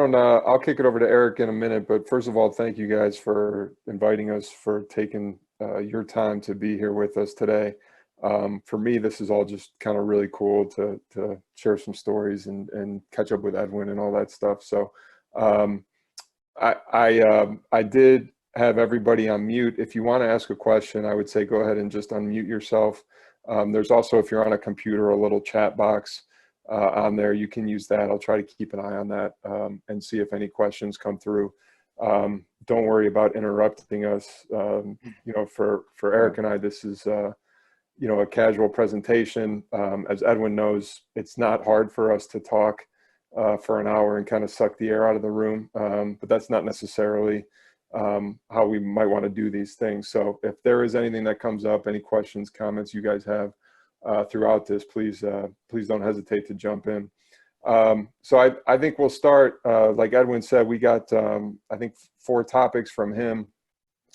I'll kick it over to Eric in a minute, but first of all, thank you guys for inviting us, for taking your time to be here with us today. For me, this is all just kind of really cool to share some stories and catch up with Edwin and all that stuff. So um, I did have everybody on mute. If you want to ask a question, I would say go ahead and just unmute yourself. There's also, if you're on a computer, a little chat box on there. You can use that. I'll try to keep an eye on that and see if any questions come through. Don't worry about interrupting us. For Eric and I, this is a casual presentation. As Edwin knows, it's not hard for us to talk for an hour and kind of suck the air out of the room, but that's not necessarily how we might want to do these things. So if there is anything that comes up, any questions, comments you guys have throughout this, please don't hesitate to jump in. So I think we'll start, like Edwin said, we got, I think 4 topics from him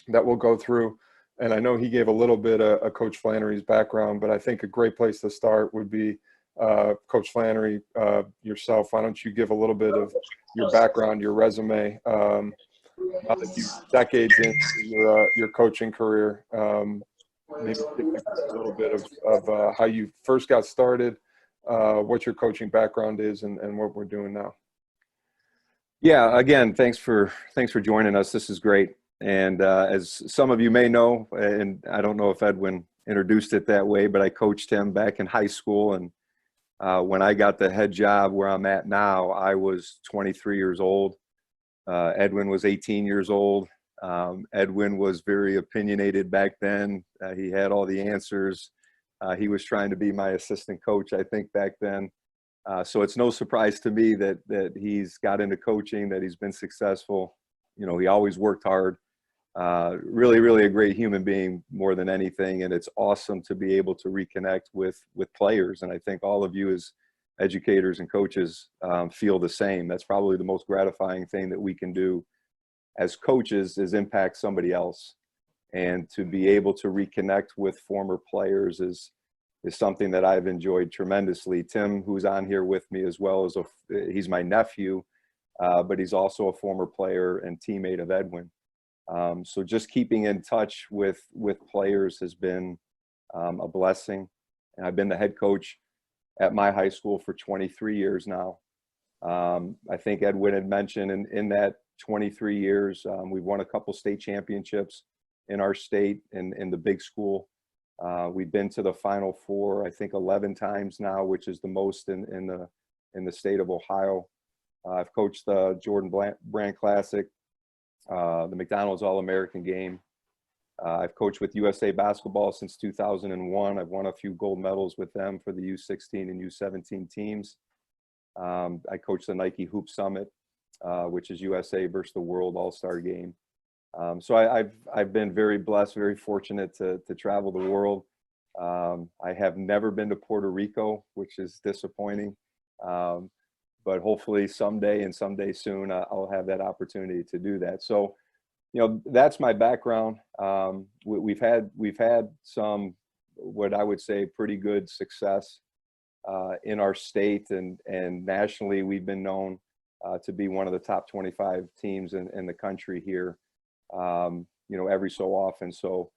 that we'll go through. And I know he gave a little bit of Coach Flannery's background, but I think a great place to start would be Coach Flannery, yourself. Why don't you give a little bit of your background, your resume, now that you're decades into your coaching career, maybe give a little bit of how you first got started, what your coaching background is, and what we're doing now. Yeah, again, thanks for joining us. This is great. And as some of you may know, and I don't know if Edwin introduced it that way, but I coached him back in high school. And when I got the head job where I'm at now, I was 23 years old. Edwin was 18 years old. Edwin was very opinionated back then. He had all the answers. He was trying to be my assistant coach, I think, back then. So it's no surprise to me that he's got into coaching, that he's been successful. You know, he always worked hard. Really, really a great human being more than anything. And it's awesome to be able to reconnect with players. And I think all of you as educators and coaches feel the same. That's probably the most gratifying thing that we can do as coaches, is impact somebody else. And to be able to reconnect with former players is something that I've enjoyed tremendously. Tim, who's on here with me as well, he's my nephew, but he's also a former player and teammate of Edwin. So just keeping in touch with players has been a blessing. And I've been the head coach at my high school for 23 years now. I think Edwin had mentioned in that 23 years, we've won a couple state championships in our state in the big school. We've been to the Final Four, I think 11 times now, which is the most in the state of Ohio. I've coached the Jordan Brand Classic, the McDonald's All-American game. I've coached with USA Basketball since 2001. I've won a few gold medals with them for the U16 and U17 teams. I coached the Nike Hoop Summit, which is USA versus the World All-Star Game. So I've been very blessed, very fortunate to travel the world. I have never been to Puerto Rico, which is disappointing. But hopefully someday and someday soon, I'll have that opportunity to do that. So, you know, that's my background. We've had some, what I would say, pretty good success in our state, and nationally. We've been known to be one of the top 25 teams in the country here, you know, every so often. So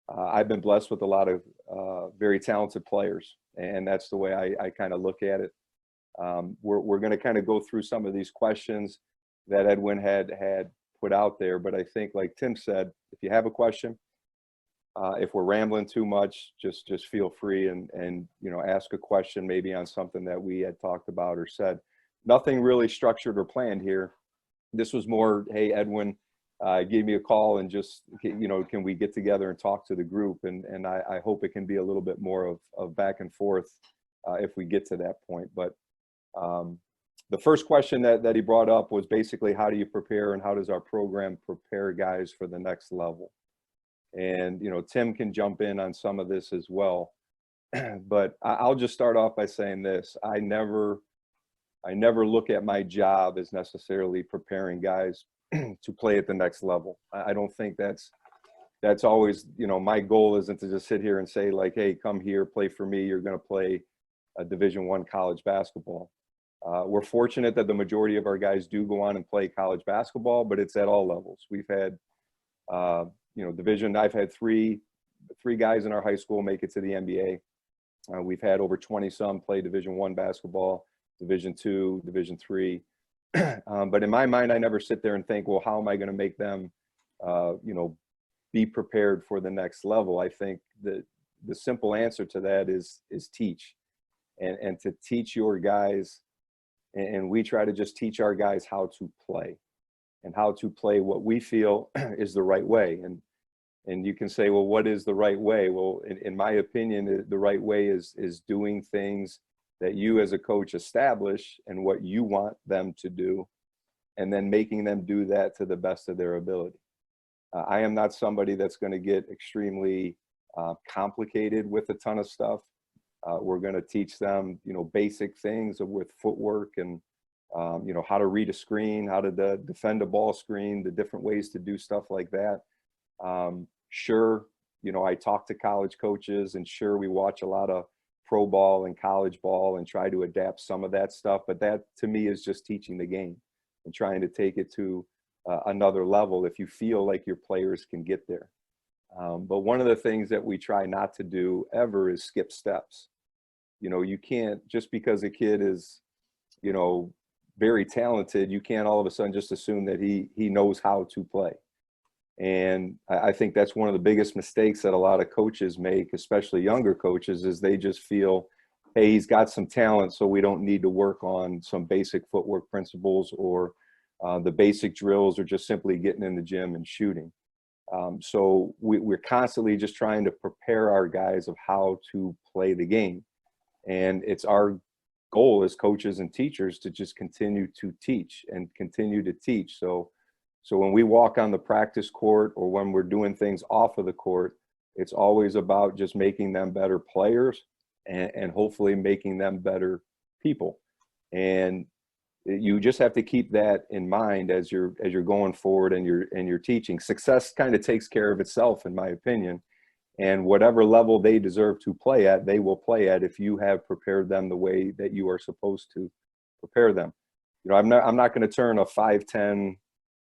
I've been blessed with a lot of very talented players, and that's the way I kind of look at it. We're going to kind of go through some of these questions that Edwin had put out there, but I think, like Tim said, if you have a question, if we're rambling too much, just feel free and you know, ask a question maybe on something that we had talked about or said. Nothing really structured or planned here. This was more, hey, Edwin gave me a call and just, you know, can we get together and talk to the group? And I hope it can be a little bit more of back and forth if we get to that point. But the first question that he brought up was basically, how do you prepare and how does our program prepare guys for the next level? And, you know, Tim can jump in on some of this as well. But I'll just start off by saying this. I never look at my job as necessarily preparing guys to play at the next level. I don't think that's always, you know, my goal isn't to just sit here and say, like, hey, come here, play for me, you're going to play a Division I college basketball. We're fortunate that the majority of our guys do go on and play college basketball, but it's at all levels. We've had, I've had three guys in our high school make it to the NBA. We've had over 20 some play Division I basketball, Division II, Division III. But in my mind, I never sit there and think, well, how am I going to make them, be prepared for the next level? I think that the simple answer to that is teach, and to teach your guys. And we try to just teach our guys how to play, and how to play what we feel is the right way. And you can say, well, what is the right way? Well, in my opinion, the right way is doing things that you as a coach establish and what you want them to do, and then making them do that to the best of their ability. I am not somebody that's going to get extremely complicated with a ton of stuff. We're going to teach them, basic things with footwork and, how to read a screen, how to defend a ball screen, the different ways to do stuff like that. Sure, I talk to college coaches, and sure, we watch a lot of pro ball and college ball and try to adapt some of that stuff. But that, to me, is just teaching the game and trying to take it to another level if you feel like your players can get there. But one of the things that we try not to do ever is skip steps. You can't, just because a kid is, very talented, you can't all of a sudden just assume that he knows how to play. And I think that's one of the biggest mistakes that a lot of coaches make, especially younger coaches, is they just feel, hey, he's got some talent, so we don't need to work on some basic footwork principles or the basic drills, or just simply getting in the gym and shooting. So we're constantly just trying to prepare our guys of how to play the game. And it's our goal as coaches and teachers to just continue to teach and continue to teach. So when we walk on the practice court, or when we're doing things off of the court, it's always about just making them better players, and hopefully making them better people. And you just have to keep that in mind as you're going forward and you're teaching. Success kind of takes care of itself, in my opinion. And whatever level they deserve to play at, they will play at, if you have prepared them the way that you are supposed to prepare them. I'm not going to turn a 5'10"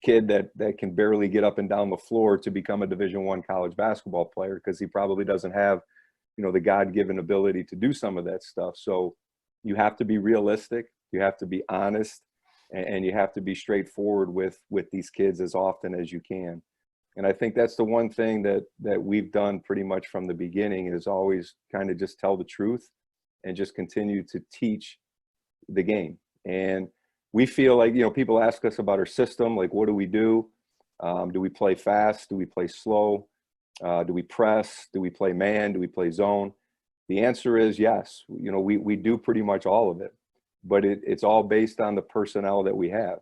kid that can barely get up and down the floor to become a Division I college basketball player, because he probably doesn't have, the God-given ability to do some of that stuff. So you have to be realistic, you have to be honest, and you have to be straightforward with these kids as often as you can. And I think that's the one thing that we've done pretty much from the beginning, is always kind of just tell the truth and just continue to teach the game. And we feel like, people ask us about our system, like, what do we do? Do we play fast? Do we play slow? Do we press? Do we play man? Do we play zone? The answer is yes. We do pretty much all of it, but it's all based on the personnel that we have.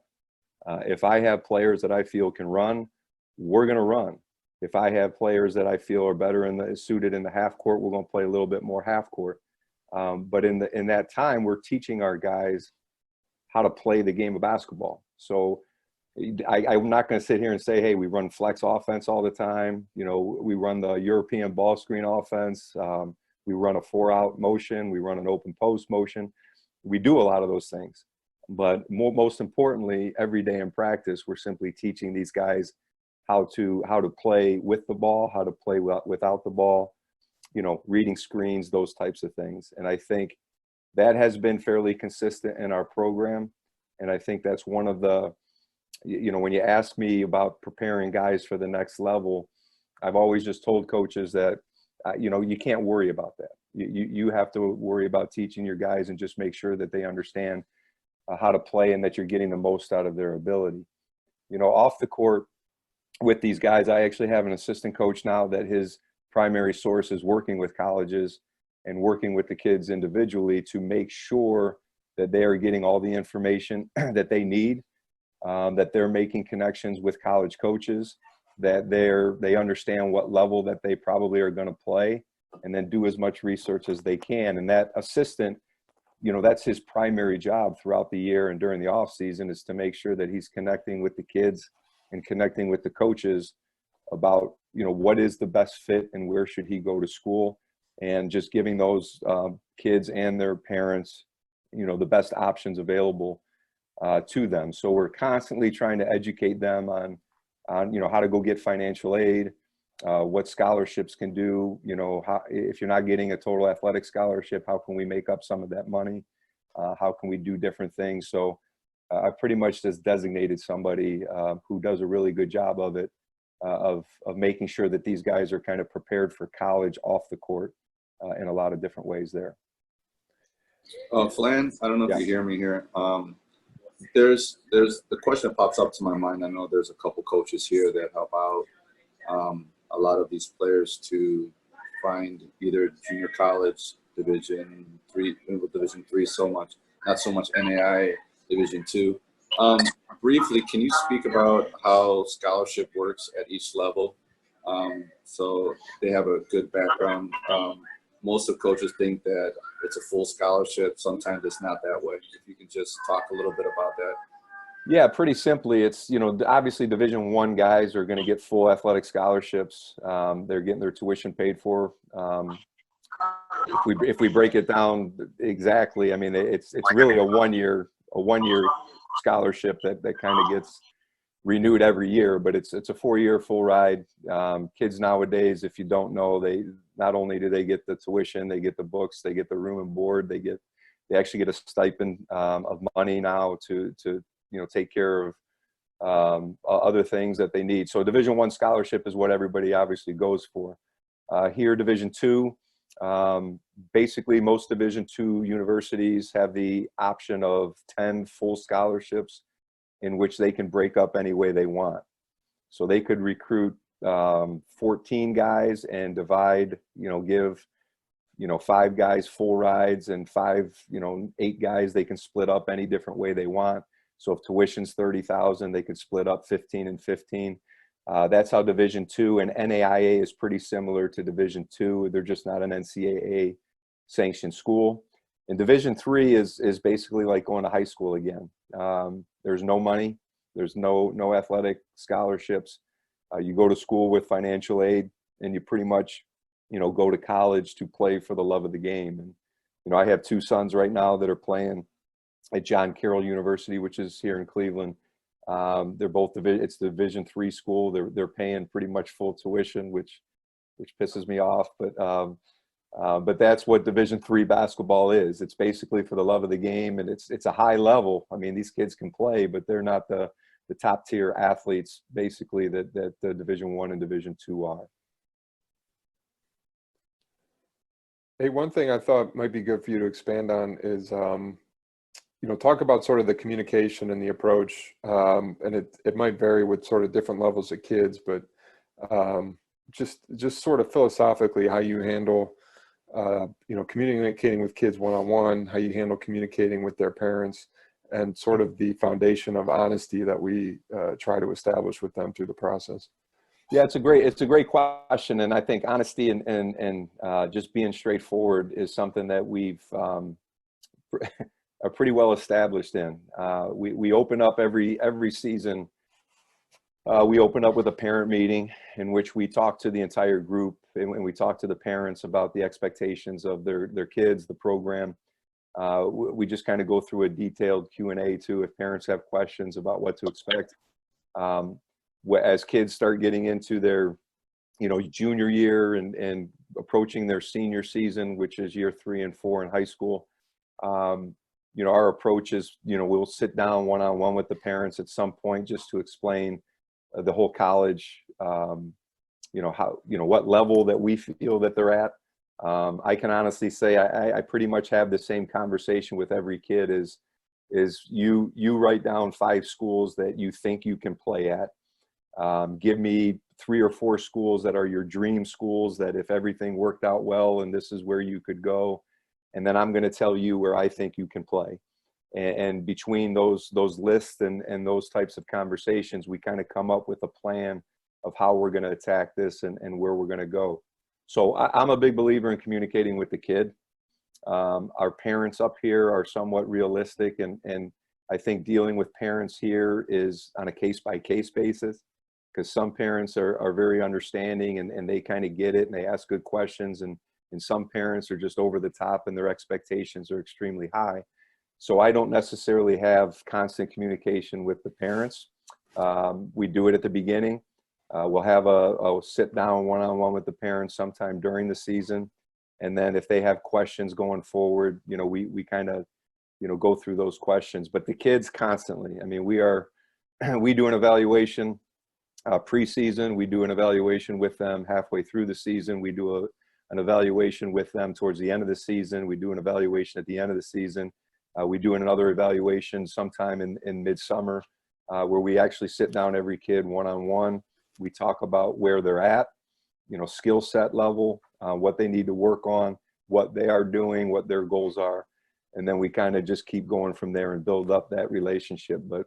If I have players that I feel can run, we're going to run. If I have players that I feel are better suited in the half court, we're going to play a little bit more half court. But in that time, we're teaching our guys how to play the game of basketball. So I'm not going to sit here and say, hey, we run flex offense all the time. We run the European ball screen offense. We run a 4-out motion. We run an open post motion. We do a lot of those things. But most importantly, every day in practice, we're simply teaching these guys how to play with the ball, how to play without the ball, reading screens, those types of things. And I think that has been fairly consistent in our program. And I think that's one of the, when you ask me about preparing guys for the next level, I've always just told coaches that, you can't worry about that. You have to worry about teaching your guys and just make sure that they understand how to play, and that you're getting the most out of their ability. Off the court with these guys, I actually have an assistant coach now that his primary source is working with colleges and working with the kids individually to make sure that they are getting all the information that they need, that they're making connections with college coaches, that they understand what level that they probably are going to play, and then do as much research as they can. And that assistant, that's his primary job throughout the year and during the off season, is to make sure that he's connecting with the kids and connecting with the coaches about, what is the best fit and where should he go to school, and just giving those kids and their parents, the best options available to them. So we're constantly trying to educate them on how to go get financial aid, what scholarships can do, how, if you're not getting a total athletic scholarship, how can we make up some of that money? How can we do different things? So I pretty much just designated somebody who does a really good job of it, of making sure that these guys are kind of prepared for college off the court in a lot of different ways there. Flan, I don't know if Yeah. you hear me here. There's the question that pops up to my mind. I know there's a couple coaches here that help out a lot of these players to find either junior college, Division three, so much, not so much NAI, Division two. Briefly, can you speak about how scholarship works at each level? So they have a good background. Most of coaches think that it's a full scholarship. Sometimes it's not that way. If you can just talk a little bit about that. Yeah, pretty simply, it's, obviously Division I guys are going to get full athletic scholarships. They're getting their tuition paid for. If we break it down exactly, I mean, it's really a one-year scholarship that kind of gets renewed every year, but it's a 4-year full ride. Kids nowadays, if you don't know, they not only do they get the tuition, they get the books, they get the room and board, they actually get a stipend of money now to take care of other things that they need. So Division I scholarship is what everybody obviously goes for. Here, Division II, basically most Division II universities have the option of 10 full scholarships in which they can break up any way they want. So they could recruit 14 guys and divide, give 5 guys full rides, and 8 guys they can split up any different way they want. So if tuition's $30,000, they could split up 15 and 15. That's how Division II, and NAIA is pretty similar to Division II. They're just not an NCAA sanctioned school. And Division III is basically like going to high school again. There's no money. There's no athletic scholarships. You go to school with financial aid, and you pretty much, go to college to play for the love of the game. And, I have 2 sons right now that are playing at John Carroll University, which is here in Cleveland. They're both, it's the Division III school. They're paying pretty much full tuition, which pisses me off. But that's what Division III basketball is. It's basically for the love of the game, and it's a high level. I mean, these kids can play, but they're not the top tier athletes, basically, that the Division I and Division II are. Hey, one thing I thought might be good for you to expand on is, talk about sort of the communication and the approach. And it might vary with sort of different levels of kids, but just sort of philosophically how you handle, communicating with kids one-on-one, how you handle communicating with their parents, and sort of the foundation of honesty that we try to establish with them through the process. Yeah, it's a great question, and I think honesty and just being straightforward is something that we've are pretty well established in. We open up every season. We open up with a parent meeting in which we talk to the entire group, and we talk to the parents about the expectations of their kids, the program. We just kind of go through a detailed Q&A too, if parents have questions about what to expect. As kids start getting into their, junior year and approaching their senior season, which is year 3 and 4 in high school, our approach is, we'll sit down one-on-one with the parents at some point just to explain the whole college, what level that we feel that they're at. I can honestly say I pretty much have the same conversation with every kid is you write down 5 schools that you think you can play at. Give me 3 or 4 schools that are your dream schools, that if everything worked out well and this is where you could go, and then I'm going to tell you where I think you can play. And between those lists and those types of conversations, we kind of come up with a plan of how we're going to attack this and where we're going to go. So I'm a big believer in communicating with the kid. Our parents up here are somewhat realistic, and I think dealing with parents here is on a case-by-case basis, because some parents are very understanding and they kind of get it and they ask good questions, and some parents are just over the top and their expectations are extremely high. So I don't necessarily have constant communication with the parents. We do it at the beginning. We'll have a sit down one-on-one with the parents sometime during the season. And then if they have questions going forward, we kind of, go through those questions. But the kids constantly, I mean, we do an evaluation preseason. We do an evaluation with them halfway through the season. We do an evaluation with them towards the end of the season. We do an evaluation at the end of the season. We do another evaluation sometime in midsummer, where we actually sit down every kid one-on-one. We talk about where they're at, skill set level, what they need to work on, what they are doing, what their goals are. And then we kind of just keep going from there and build up that relationship. But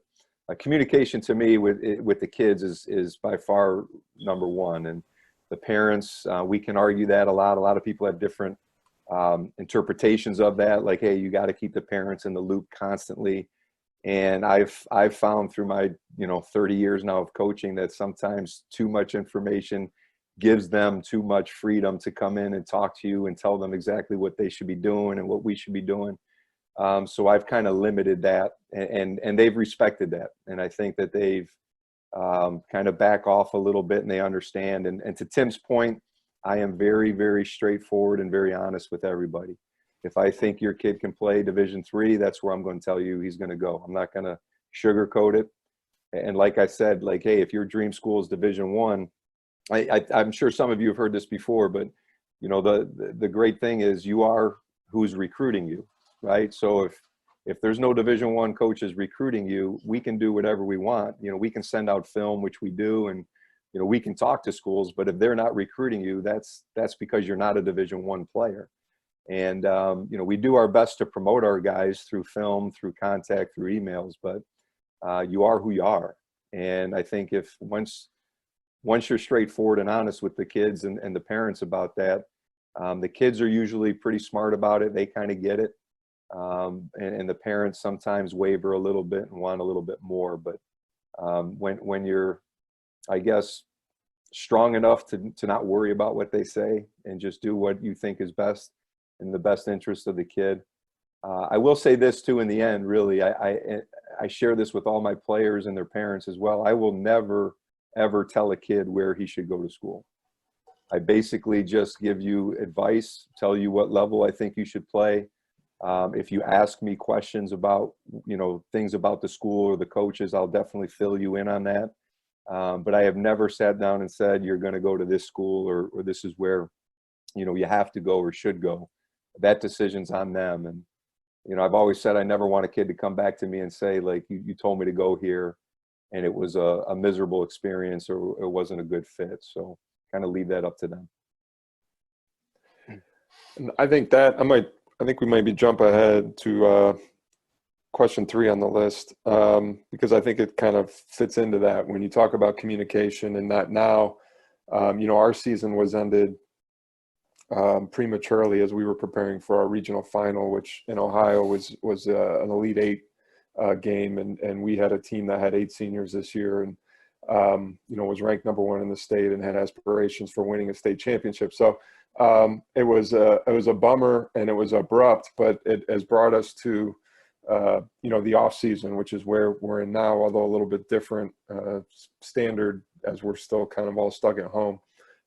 communication to me with the kids is by far number one. And the parents, we can argue that a lot. A lot of people have different interpretations of that. Like, hey, you got to keep the parents in the loop constantly. And I've found through my 30 years now of coaching that sometimes too much information gives them too much freedom to come in and talk to you and tell them exactly what they should be doing and what we should be doing. So I've kind of limited that, and they've respected that. And I think that they've kind of back off a little bit, and they understand. And to Tim's point, I am very, very straightforward and very honest with everybody. If I think your kid can play Division III, that's where I'm going to tell you he's going to go. I'm not going to sugarcoat it. And like I said, like, hey, if your dream school is Division I, I'm sure some of you have heard this before, but the great thing is you are who's recruiting you, right? So if there's no Division I coaches recruiting you, we can do whatever we want. We can send out film, which we do, and we can talk to schools. But if they're not recruiting you, that's because you're not a Division I player. And we do our best to promote our guys through film, through contact, through emails. But you are who you are. And I think if once you're straightforward and honest with the kids and the parents about that, the kids are usually pretty smart about it. They kind of get it. And the parents sometimes waver a little bit and want a little bit more. But when you're, I guess, strong enough to not worry about what they say and just do what you think is best in the best interest of the kid. I will say this too, in the end, really, I share this with all my players and their parents as well. I will never, ever tell a kid where he should go to school. I basically just give you advice, tell you what level I think you should play. If you ask me questions about, things about the school or the coaches, I'll definitely fill you in on that. But I have never sat down and said, you're going to go to this school or this is where, you have to go or should go. That decision's on them. And, I've always said I never want a kid to come back to me and say, like, you told me to go here and it was a miserable experience or it wasn't a good fit. So kind of leave that up to them. And I think we maybe jump ahead to question 3 on the list, because I think it kind of fits into that when you talk about communication and that now, our season was ended prematurely as we were preparing for our regional final, which in Ohio was an Elite Eight game, and we had a team that had 8 seniors this year, and was ranked number 1 in the state and had aspirations for winning a state championship. So it was a bummer and it was abrupt, but it has brought us to the off season, which is where we're in now, although a little bit different standard as we're still kind of all stuck at home.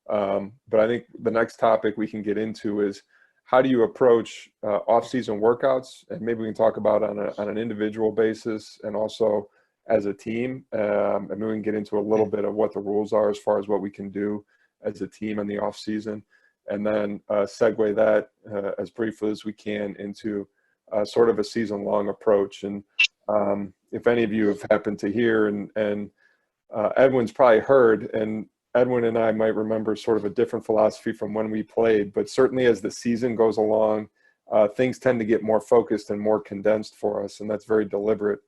But I think the next topic we can get into is how do you approach off-season workouts, and maybe we can talk about on an individual basis and also as a team, and maybe we can get into a little bit of what the rules are as far as what we can do as a team in the off-season, and then segue that as briefly as we can into sort of a season-long approach. And if any of you have happened to hear, and Edwin's probably heard, and Edwin and I might remember sort of a different philosophy from when we played, but certainly as the season goes along, things tend to get more focused and more condensed for us. And that's very deliberate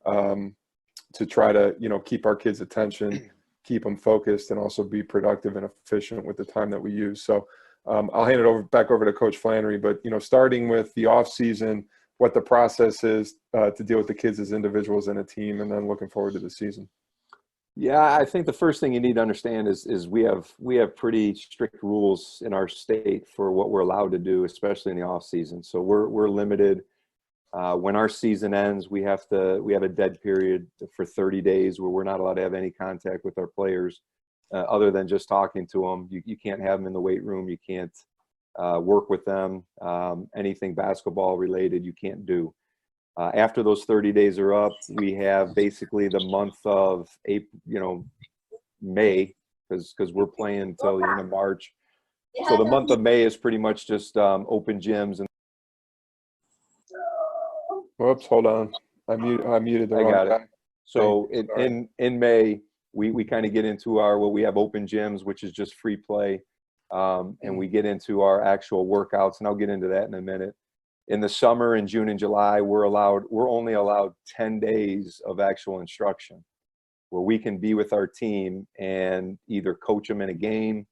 to try to, keep our kids' attention, keep them focused, and also be productive and efficient with the time that we use. So I'll hand it back over to Coach Flannery, but, starting with the off season, what the process is to deal with the kids as individuals and a team, and then looking forward to the season. Yeah, I think the first thing you need to understand is we have pretty strict rules in our state for what we're allowed to do, especially in the off season. So we're limited When our season ends, we have a dead period for 30 days where we're not allowed to have any contact with our players other than just talking to them. You can't have them in the weight room. You can't work with them. Anything basketball related, you can't do. After those 30 days are up, we have basically the month of April, May, because we're playing until the end of March. So the month of May is pretty much just open gyms. And Whoops, hold on. I muted the I wrong got guy. it. So in May, we kind of get into we have open gyms, which is just free play. And we get into our actual workouts, and I'll get into that in a minute. In the summer, in June and July, we're only allowed 10 days of actual instruction where we can be with our team and either coach them in a game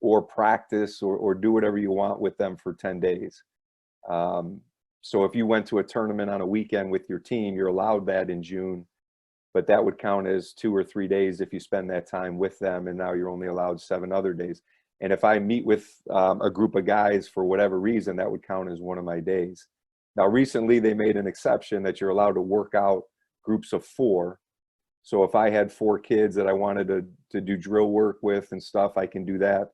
or practice or do whatever you want with them for 10 days. So if you went to a tournament on a weekend with your team, you're allowed that in June, but that would count as 2 or 3 days if you spend that time with them, and now you're only allowed 7 other days. And if I meet with a group of guys for whatever reason, that would count as one of my days. Now, recently they made an exception that you're allowed to work out groups of 4. So if I had 4 kids that I wanted to do drill work with and stuff, I can do that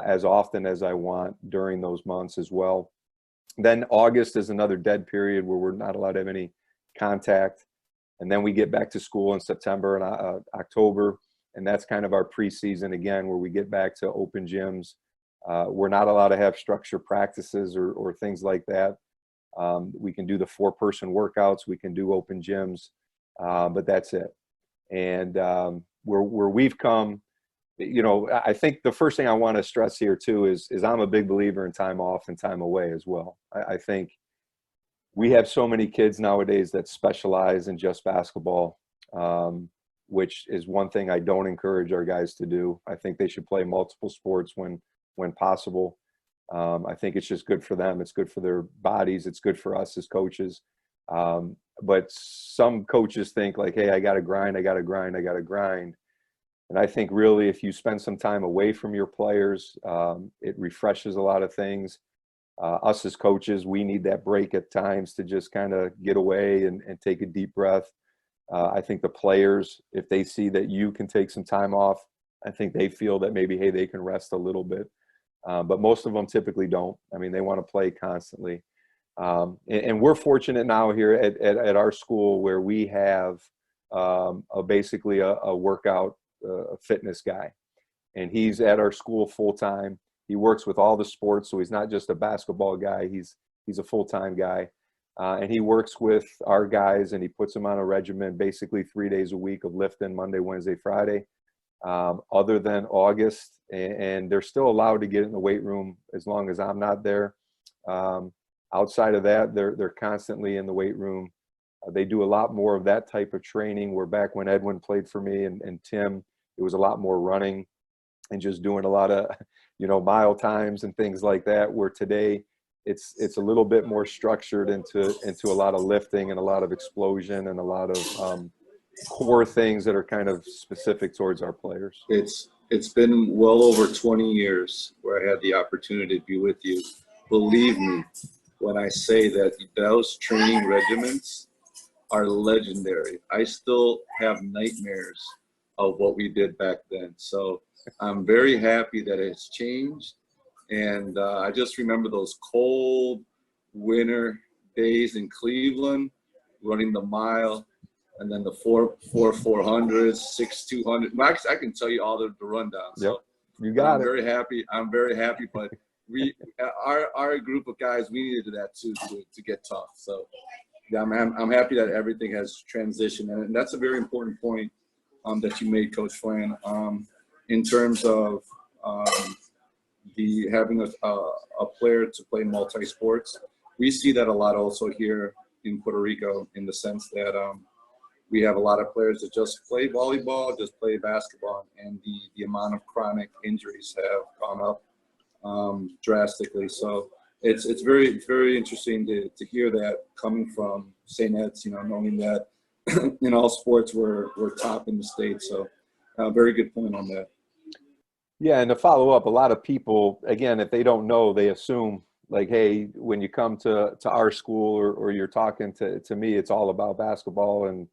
as often as I want during those months as well. Then August is another dead period where we're not allowed to have any contact. And then we get back to school in September and October. And that's kind of our preseason again, where we get back to open gyms. We're not allowed to have structure practices or things like that. We can do the 4-person workouts. We can do open gyms, but that's it. And where we've come, I think the first thing I want to stress here too is I'm a big believer in time off and time away as well. I think we have so many kids nowadays that specialize in just basketball, which is one thing I don't encourage our guys to do. I think they should play multiple sports when possible. I think it's just good for them. It's good for their bodies. It's good for us as coaches. But some coaches think like, hey, I got to grind. And I think really if you spend some time away from your players, it refreshes a lot of things. Us as coaches, we need that break at times to just kind of get away and take a deep breath. I think the players, if they see that you can take some time off, I think they feel that maybe, hey, they can rest a little bit. But most of them typically don't. I mean, they want to play constantly. And we're fortunate now here at our school where we have basically a workout fitness guy. And he's at our school full time. He works with all the sports, so he's not just a basketball guy. He's a full-time guy. And he works with our guys, and he puts them on a regimen basically 3 days a week of lifting, Monday, Wednesday, Friday, other than August. And they're still allowed to get in the weight room as long as I'm not there. Outside of that, they're constantly in the weight room. They do a lot more of that type of training, where back when Edwin played for me and Tim, it was a lot more running and just doing a lot of, mile times and things like that, where today it's a little bit more structured into a lot of lifting and a lot of explosion and a lot of core things that are kind of specific towards our players. It's been well over 20 years where I had the opportunity to be with you. Believe me when I say that those training regimens are legendary. I still have nightmares of what we did back then. So I'm very happy that it's changed. And I just remember those cold winter days in Cleveland, running the mile, and then the 400s, 6 200. I can tell you all the rundowns. Yep. So You got I'm it. I'm very happy. But our group of guys, we needed that too to get tough. So yeah, I'm happy that everything has transitioned, and that's a very important point that you made, Coach Flan, in terms of having a player to play multi-sports. We see that a lot also here in Puerto Rico, in the sense that we have a lot of players that just play volleyball, just play basketball, and the amount of chronic injuries have gone up drastically. So it's very interesting to hear that coming from St. Ed's, knowing that in all sports we're top in the state. So very good point on that. Yeah, and to follow up, a lot of people, again, if they don't know, they assume, like, hey, when you come to our school, or you're talking to me, it's all about basketball. And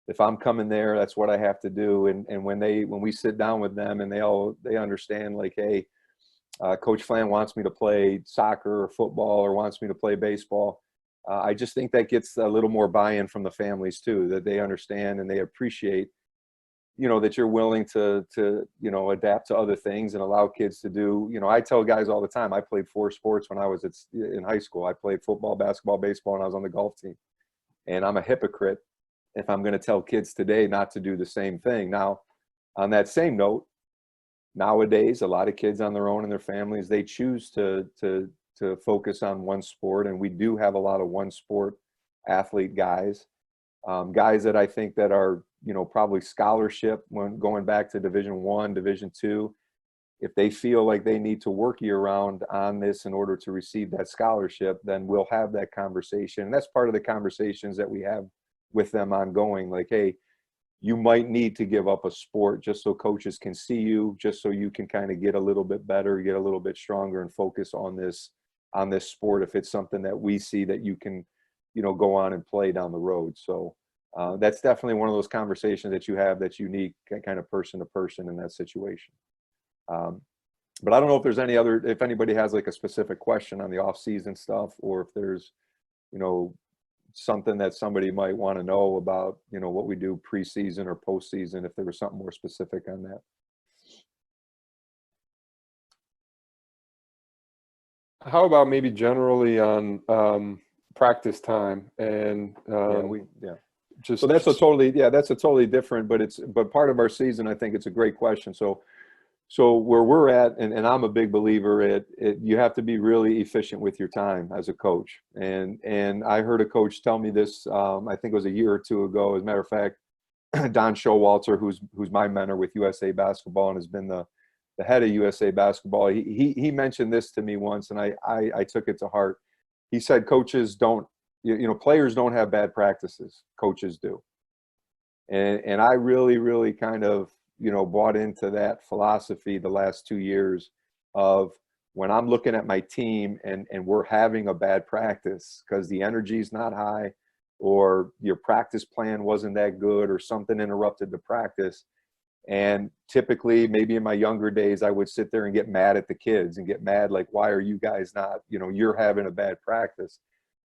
if I'm coming there, that's what I have to do. And when we sit down with them and they understand, like, hey, Coach Flan wants me to play soccer or football, or wants me to play baseball. I just think that gets a little more buy-in from the families too, that they understand and they appreciate, that you're willing to adapt to other things and allow kids to do. I tell guys all the time, I played 4 sports when I was in high school. I played football, basketball, baseball, and I was on the golf team. And I'm a hypocrite if I'm going to tell kids today not to do the same thing. Now, on that same note, nowadays, a lot of kids on their own and their families, they choose to focus on one sport. And we do have a lot of one sport athlete guys, guys that I think that are, probably scholarship when going back to Division I, Division II. If they feel like they need to work year round on this in order to receive that scholarship, then we'll have that conversation. And that's part of the conversations that we have with them ongoing. Like, hey, you might need to give up a sport just so coaches can see you, just so you can kind of get a little bit better, get a little bit stronger, and focus on this sport if it's something that we see that you can, go on and play down the road. So that's definitely one of those conversations that you have that's unique, kind of person to person in that situation. But I don't know if there's if anybody has like a specific question on the off season stuff, or if there's, something that somebody might want to know about, what we do preseason or postseason, if there was something more specific on that. How about maybe generally on practice time and so that's a totally different, but part of our season, I think it's a great question. So where we're at, and I'm a big believer you have to be really efficient with your time as a coach. And I heard a coach tell me this, I think it was a year or two ago. As a matter of fact, Don Showalter, who's my mentor with USA Basketball and has been the head of USA Basketball, he mentioned this to me once, and I took it to heart. He said, coaches don't, players don't have bad practices, coaches do. And I really, really kind of, bought into that philosophy the last 2 years of when I'm looking at my team and we're having a bad practice because the energy's not high, or your practice plan wasn't that good, or something interrupted the practice. And typically, maybe in my younger days, I would sit there and get mad at the kids and get mad, like, why are you guys not, you're having a bad practice.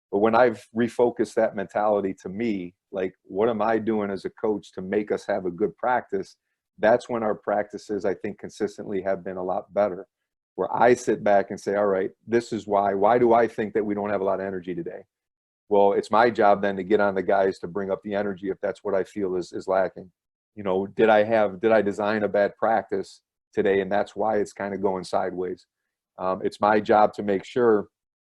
But when I've refocused that mentality to me, like, what am I doing as a coach to make us have a good practice? That's when our practices, I think, consistently have been a lot better, where I sit back and say, all right, this is why do I think that we don't have a lot of energy today? Well, it's my job then to get on the guys to bring up the energy if that's what I feel is lacking. Did I design a bad practice today, and that's why it's kind of going sideways? It's my job to make sure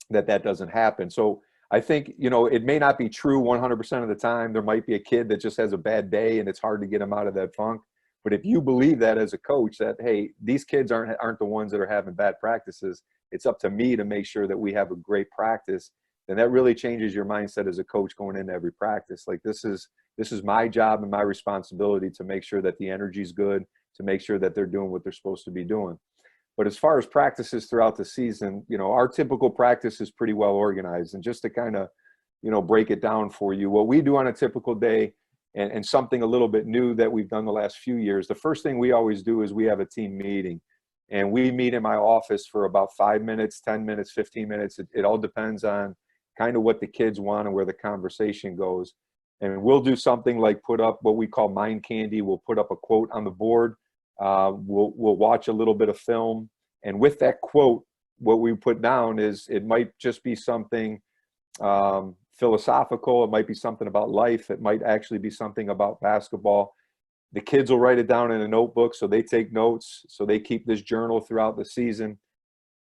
that doesn't happen. So I think, it may not be true 100% of the time. There might be a kid that just has a bad day and it's hard to get him out of that funk. But if you believe that as a coach, that, hey, these kids aren't the ones that are having bad practices, it's up to me to make sure that we have a great practice, then that really changes your mindset as a coach going into every practice. Like, this is my job and my responsibility to make sure that the energy's good, to make sure that they're doing what they're supposed to be doing. But as far as practices throughout the season, our typical practice is pretty well organized. And just to kind of, break it down for you, what we do on a typical day, and something a little bit new that we've done the last few years, the first thing we always do is we have a team meeting. And we meet in my office for about 5 minutes, 10 minutes, 15 minutes. It all depends on kind of what the kids want and where the conversation goes. And we'll do something like put up what we call mind candy. We'll put up a quote on the board. We'll watch a little bit of film. And with that quote, what we put down is, it might just be something philosophical. It might be something about life. It might actually be something about basketball. The kids will write it down in a notebook, so they take notes, so they keep this journal throughout the season.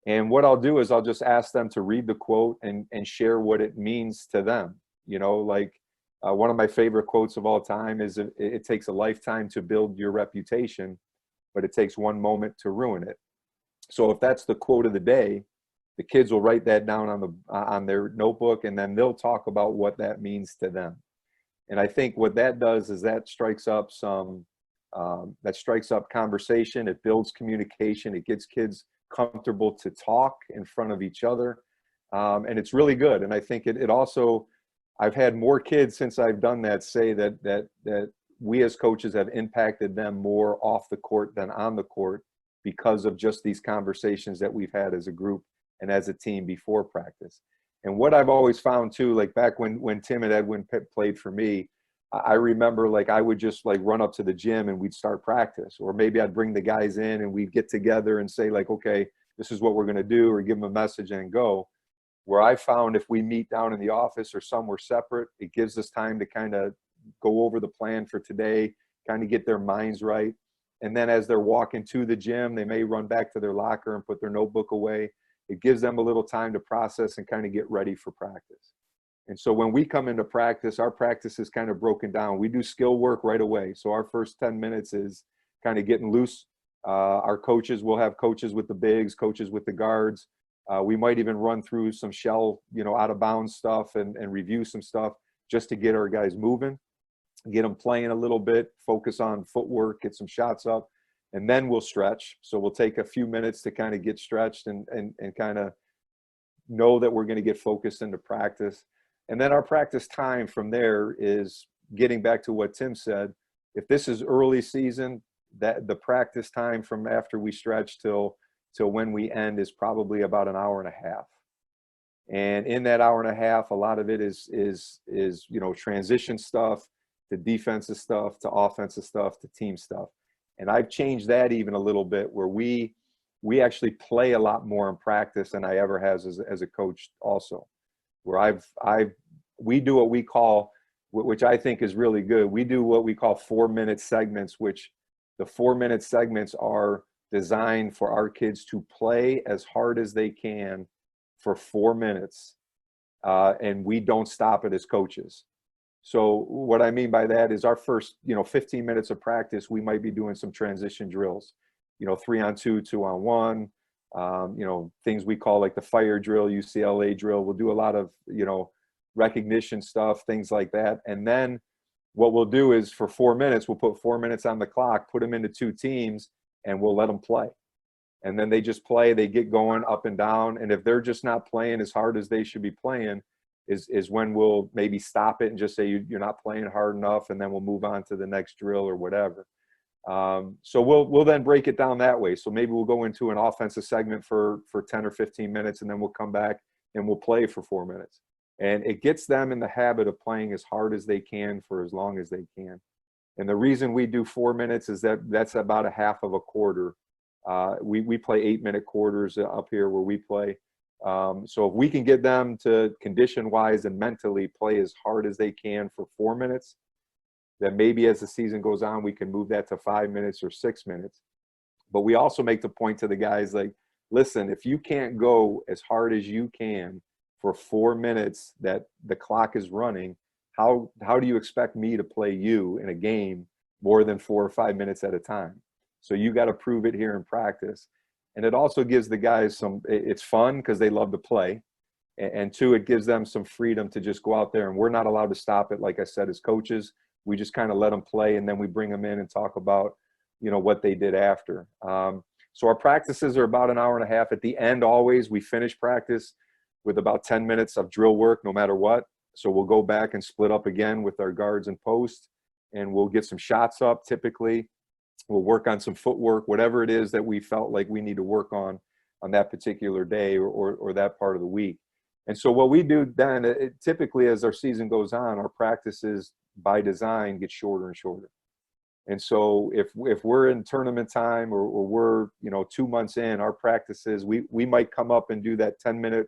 And what I'll do is I'll just ask them to read the quote and share what it means to them. One of my favorite quotes of all time is, it takes a lifetime to build your reputation, but it takes one moment to ruin it. So if that's the quote of the day, the kids will write that down on their notebook, and then they'll talk about what that means to them. And I think what that does is that strikes up conversation. It builds communication. It gets kids comfortable to talk in front of each other. And it's really good. And I think it also, I've had more kids since I've done that say that we as coaches have impacted them more off the court than on the court because of just these conversations that we've had as a group and as a team before practice. And what I've always found too, like back when Tim and Edwin played for me, I remember like I would just like run up to the gym and we'd start practice, or maybe I'd bring the guys in and we'd get together and say like, okay, this is what we're going to do, or give them a message and go. Where I found if we meet down in the office or somewhere separate, it gives us time to kind of go over the plan for today, kind of get their minds right. And then as they're walking to the gym, they may run back to their locker and put their notebook away. It gives them a little time to process and kind of get ready for practice. And so when we come into practice, our practice is kind of broken down. We do skill work right away. So our first 10 minutes is kind of getting loose. Our coaches will have coaches with the bigs, coaches with the guards. We might even run through some shell, out of bounds stuff and review some stuff just to get our guys moving, get them playing a little bit, focus on footwork, get some shots up, and then we'll stretch. So we'll take a few minutes to kind of get stretched and kind of know that we're going to get focused into practice. And then our practice time from there is getting back to what Tim said. If this is early season, that the practice time from after we stretch till when we end is probably about an hour and a half. And in that hour and a half, a lot of it is transition stuff to defensive stuff to offensive stuff to team stuff. And I've changed that even a little bit, where we actually play a lot more in practice than I ever has as a coach also, where we do what we call, which I think is really good. We do what we call 4-minute segments, which the 4-minute segments are designed for our kids to play as hard as they can for 4 minutes. And we don't stop it as coaches. So what I mean by that is our first, 15 minutes of practice, we might be doing some transition drills, 3-on-2, 2-on-1, things we call like the fire drill, UCLA drill. We'll do a lot of, recognition stuff, things like that. And then what we'll do is for 4 minutes, we'll put 4 minutes on the clock, put them into 2 teams, and we'll let them play. And then they just play, they get going up and down. And if they're just not playing as hard as they should be playing, is when we'll maybe stop it and just say, you're not playing hard enough, and then we'll move on to the next drill or whatever. So we'll then break it down that way. So maybe we'll go into an offensive segment for 10 or 15 minutes, and then we'll come back and we'll play for 4 minutes. And it gets them in the habit of playing as hard as they can for as long as they can. And the reason we do 4 minutes is that's about a half of a quarter. We play 8-minute quarters up here where we play. So if we can get them to condition-wise and mentally play as hard as they can for 4 minutes, then maybe as the season goes on, we can move that to 5 minutes or 6 minutes. But we also make the point to the guys like, listen, if you can't go as hard as you can for 4 minutes that the clock is running, how do you expect me to play you in a game more than 4 or 5 minutes at a time? So you got to prove it here in practice. And it also gives the guys it's fun because they love to play. And 2, it gives them some freedom to just go out there, and we're not allowed to stop it. Like I said, as coaches, we just kind of let them play, and then we bring them in and talk about, what they did after. So our practices are about an hour and a half. At the end, always, we finish practice with about 10 minutes of drill work, no matter what. So we'll go back and split up again with our guards and post, and we'll get some shots up typically. We'll work on some footwork, whatever it is that we felt like we need to work on that particular day or that part of the week. And so what we do then, typically as our season goes on, our practices by design get shorter and shorter. And so if we're in tournament time or we're 2 months in, our practices, we might come up and do that 10-minute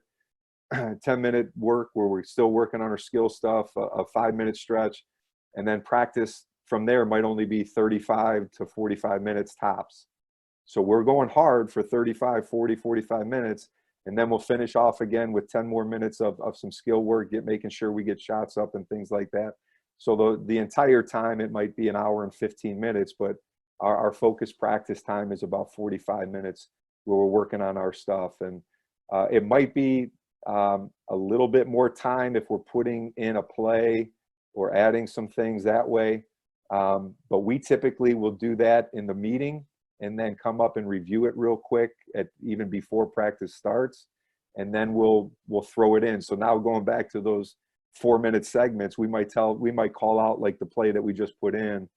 work where we're still working on our skill stuff, a 5-minute stretch, and then practice from there might only be 35 to 45 minutes tops. So we're going hard for 35, 40, 45 minutes, and then we'll finish off again with 10 more minutes of some skill work, making sure we get shots up and things like that. So the entire time, it might be an hour and 15 minutes, but our focused practice time is about 45 minutes where we're working on our stuff. And it might be a little bit more time if we're putting in a play or adding some things that way. But we typically will do that in the meeting and then come up and review it real quick even before practice starts. and then we'll throw it in. So now going back to those 4-minute segments, we might call out like the play that we just put in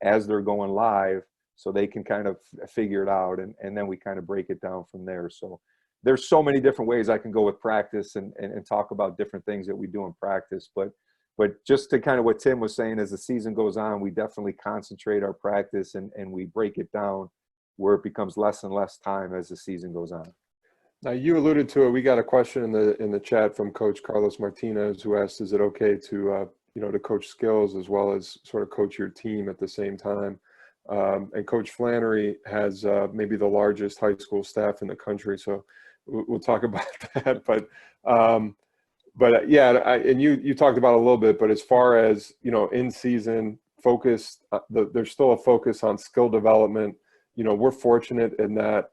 as they're going live, so they can kind of figure it out, and then we kind of break it down from there. So there's so many different ways I can go with practice and talk about different things that we do in practice. But just to kind of what Tim was saying, as the season goes on, we definitely concentrate our practice and we break it down where it becomes less and less time as the season goes on. Now, you alluded to it. We got a question in the chat from Coach Carlos Martinez, who asked, is it okay to to coach skills as well as sort of coach your team at the same time? And Coach Flannery has maybe the largest high school staff in the country, so we'll talk about that. But yeah, and you talked about it a little bit, but as far as, in season focus, there's still a focus on skill development. We're fortunate in that,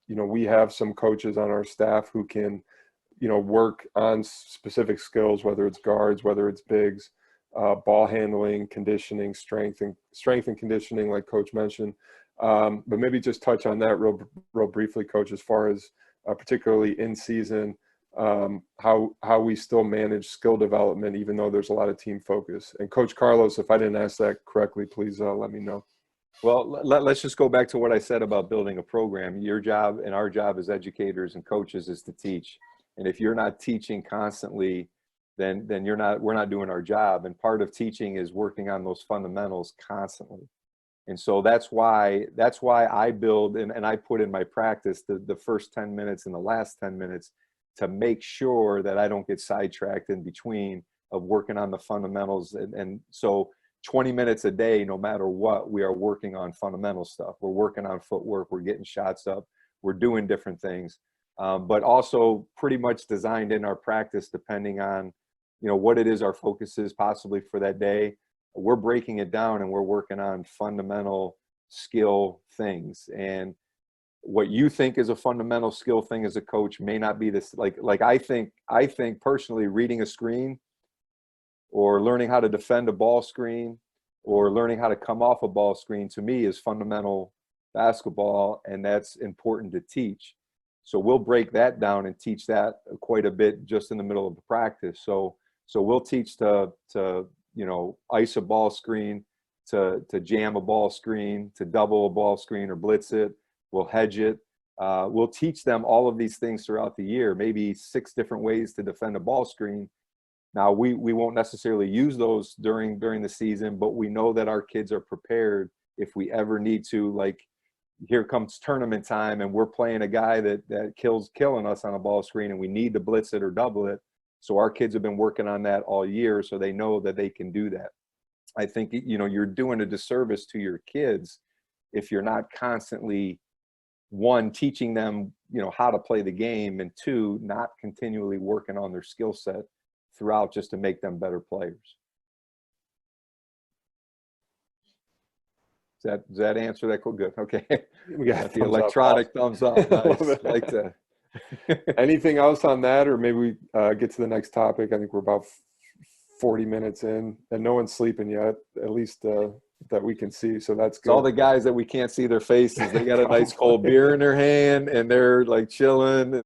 we have some coaches on our staff who can, work on specific skills, whether it's guards, whether it's bigs, ball handling, conditioning, strength and conditioning, like Coach mentioned. But maybe just touch on that real briefly, Coach, as far as particularly in season, how we still manage skill development, even though there's a lot of team focus. And Coach Carlos, if I didn't ask that correctly, please let me know. Well, let's just go back to what I said about building a program. Your job and our job as educators and coaches is to teach. And if you're not teaching constantly, then we're not doing our job. And part of teaching is working on those fundamentals constantly. And so that's why I build and I put in my practice the first 10 minutes and the last 10 minutes to make sure that I don't get sidetracked in between of working on the fundamentals. And so 20 minutes a day, no matter what, we are working on fundamental stuff. We're working on footwork, we're getting shots up, we're doing different things, but also pretty much designed in our practice, depending on, what it is our focus is possibly for that day. We're breaking it down and we're working on fundamental skill things. And what you think is a fundamental skill thing as a coach may not be this, like I think personally, reading a screen or learning how to defend a ball screen or learning how to come off a ball screen, to me, is fundamental basketball, and that's important to teach. So we'll break that down and teach that quite a bit just in the middle of the practice. So we'll teach to ice a ball screen, to jam a ball screen, to double a ball screen or blitz it. We'll hedge it. We'll teach them all of these things throughout the year, maybe 6 different ways to defend a ball screen. Now, we won't necessarily use those during the season, but we know that our kids are prepared if we ever need to. Like, here comes tournament time and we're playing a guy that killing us on a ball screen and we need to blitz it or double it. So our kids have been working on that all year, so they know that they can do that. I think, you're doing a disservice to your kids if you're not constantly, 1, teaching them, how to play the game, and 2, not continually working on their skill set throughout just to make them better players. Does that answer that? Good. Okay. We got the electronic thumbs up. Nice. Like that. Anything else on that, or maybe we get to the next topic? I think we're about 40 minutes in, and no one's sleeping yet, at least that we can see. So that's good. It's all the guys that we can't see their faces. They got a nice cold beer in their hand, and they're like chilling.